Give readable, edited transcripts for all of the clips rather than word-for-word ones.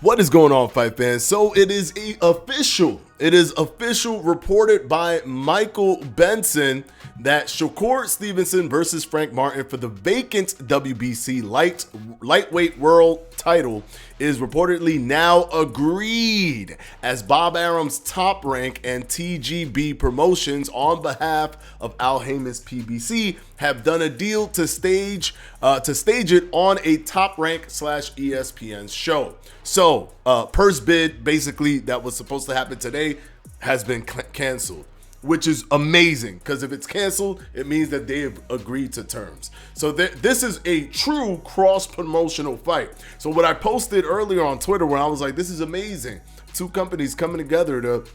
What is going on, fight fans? So it is official. It is official, reported by Michael Benson, that Shakur Stevenson versus Frank Martin for the vacant WBC lightweight world title is reportedly now agreed, as Bob Arum's Top Rank and TGB Promotions, on behalf of Al Haymon's PBC, have done a deal to stage it on a Top Rank / ESPN show. So purse bid, basically, that was supposed to happen today, has been canceled, which is amazing, because if it's canceled, it means that they have agreed to terms. So this is a true cross-promotional fight. So what I posted earlier on Twitter, when I was like, this is amazing, two companies coming together to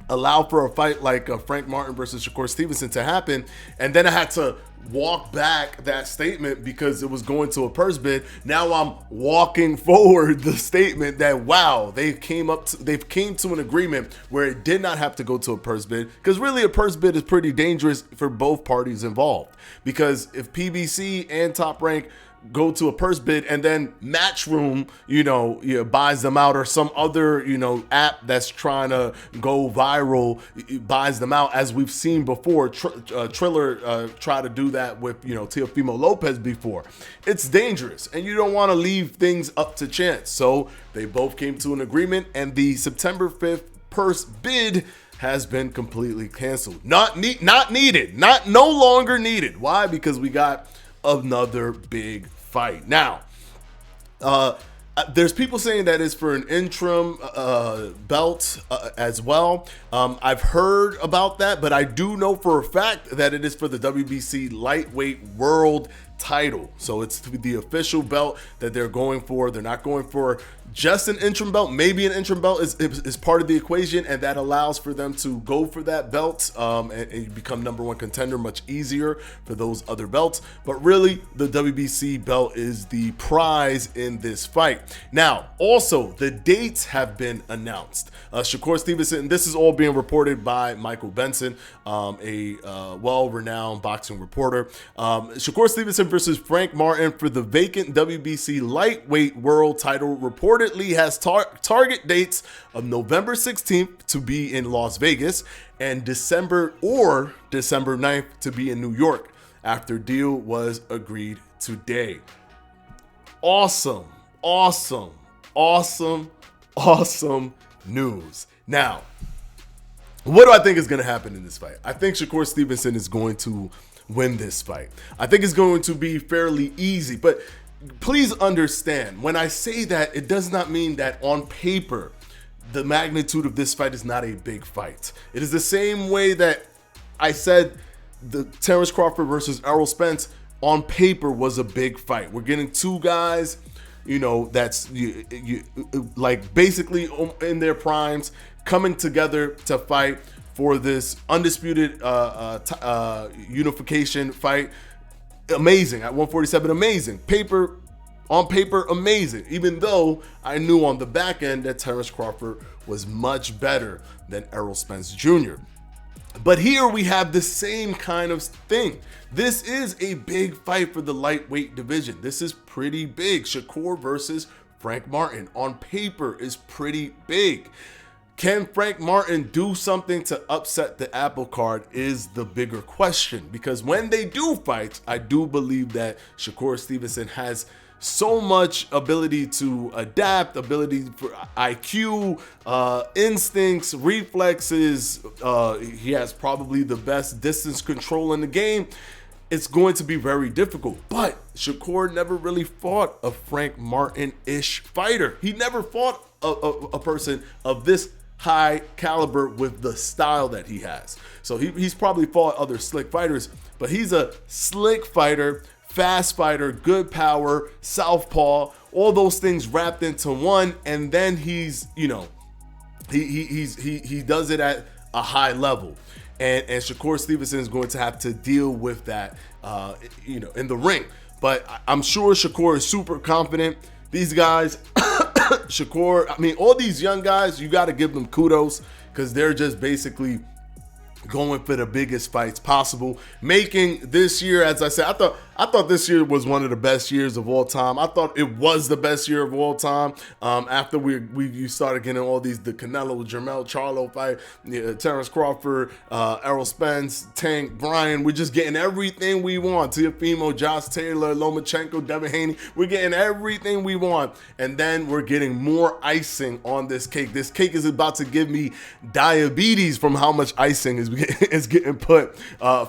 allow for a fight like Frank Martin versus Shakur Stevenson to happen, and then I had to walk back that statement because it was going to a purse bid. Now I'm walking forward the statement that, wow, they've came to an agreement where it did not have to go to a purse bid, because really a purse bid is pretty dangerous for both parties involved, because if PBC and Top Rank go to a purse bid and then Matchroom, buys them out, or some other, app that's trying to go viral buys them out, as we've seen before. Triller tried to do that with, Teofimo Lopez before. It's dangerous, and you don't want to leave things up to chance. So they both came to an agreement, and the September 5th purse bid has been completely canceled. No longer needed. Why? Because we got another big fight. Now, there's people saying that it's for an interim belt as well. I've heard about that, but I do know for a fact that it is for the WBC lightweight world title. So it's the official belt that they're going for. They're not going for just an interim belt. Maybe an interim belt is part of the equation, and that allows for them to go for that belt and become number one contender much easier for those other belts. But really, the WBC belt is the prize in this fight. Now, also, the dates have been announced. Shakur Stevenson, this is all being reported by Michael Benson, a well-renowned boxing reporter. Shakur Stevenson versus Frank Martin for the vacant WBC lightweight world title reportedly has target dates of November 16th to be in Las Vegas, and December 9th to be in New York, after deal was agreed today. Awesome news. Now, what do I think is going to happen in this fight? I think Shakur Stevenson is going to win this fight. I think it's going to be fairly easy, but please understand, when I say that, it does not mean that on paper the magnitude of this fight is not a big fight. It is the same way that I said the Terrence Crawford versus Errol Spence on paper was a big fight. We're getting two guys, that's like basically in their primes, coming together to fight for this undisputed unification fight. Amazing at 147, amazing. On paper, amazing. Even though I knew on the back end that Terrence Crawford was much better than Errol Spence Jr. But here we have the same kind of thing. This is a big fight for the lightweight division. This is pretty big. Shakur versus Frank Martin on paper is pretty big. Can Frank Martin do something to upset the apple cart is the bigger question, because when they do fight, I do believe that Shakur Stevenson has so much ability to adapt, ability for IQ, instincts, reflexes. He has probably the best distance control in the game. It's going to be very difficult, but Shakur never really fought a Frank Martin-ish fighter. He never fought a person of this high caliber with the style that he has. So he's probably fought other slick fighters, but he's a slick fighter, fast fighter, good power, southpaw, all those things wrapped into one. And then he does it at a high level. And Shakur Stevenson is going to have to deal with that, in the ring. But I'm sure Shakur is super confident. These guys, Shakur, all these young guys, you got to give them kudos, because they're just basically going for the biggest fights possible, making this year, as I said, I thought this year was one of the best years of all time. I thought it was the best year of all time. After you started getting all these, the Canelo, Jermell Charlo fight, Terrence Crawford, Errol Spence, Tank, Bryan, we're just getting everything we want. Teofimo, Josh Taylor, Lomachenko, Devin Haney, we're getting everything we want. And then we're getting more icing on this cake. This cake is about to give me diabetes from how much icing is getting put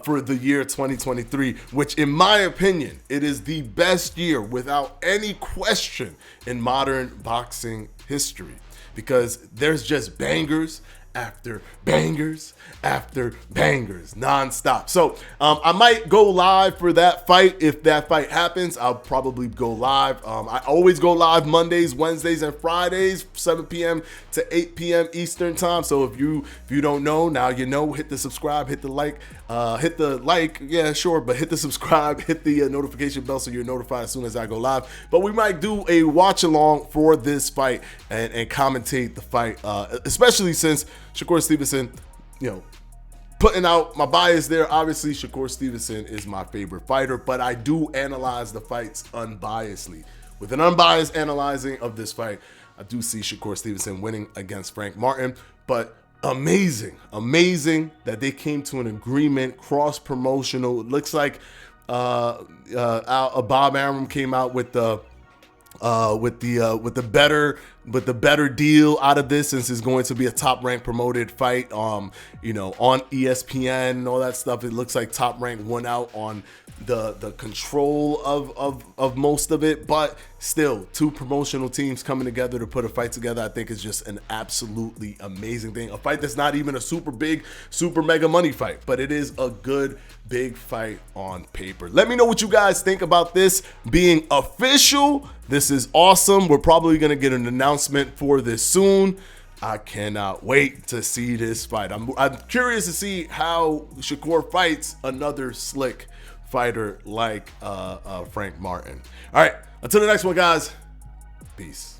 for the year 2023, which in my opinion, it is the best year without any question in modern boxing history, because there's just bangers after bangers after bangers nonstop. So I might go live for that fight. If that fight happens, I'll probably go live. I always go live Mondays, Wednesdays, and Fridays, 7 p.m. to 8 p.m. Eastern time. So if you don't know, now you know. Hit the subscribe, hit the like, yeah, sure, but hit the subscribe, hit the notification bell so you're notified as soon as I go live. But we might do a watch along for this fight and commentate the fight, especially since Shakur Stevenson, putting out my bias there. Obviously, Shakur Stevenson is my favorite fighter, but I do analyze the fights unbiasedly. With an unbiased analyzing of this fight, I do see Shakur Stevenson winning against Frank Martin, but amazing that they came to an agreement, cross-promotional. It looks like Bob Arum came out with the better deal out of this, since it's going to be a Top Rank promoted fight, on ESPN and all that stuff. It looks like Top Rank won out on the control of most of it, but still, two promotional teams coming together to put a fight together, I think is just an absolutely amazing thing. A fight that's not even a super big, super mega money fight, but it is a good big fight on paper. Let me know what you guys think about this being official. This is awesome. We're probably going to get an announcement for this soon. I cannot wait to see this fight. I'm curious to see how Shakur fights another slick fighter like Frank Martin. All right, until the next one, guys. Peace.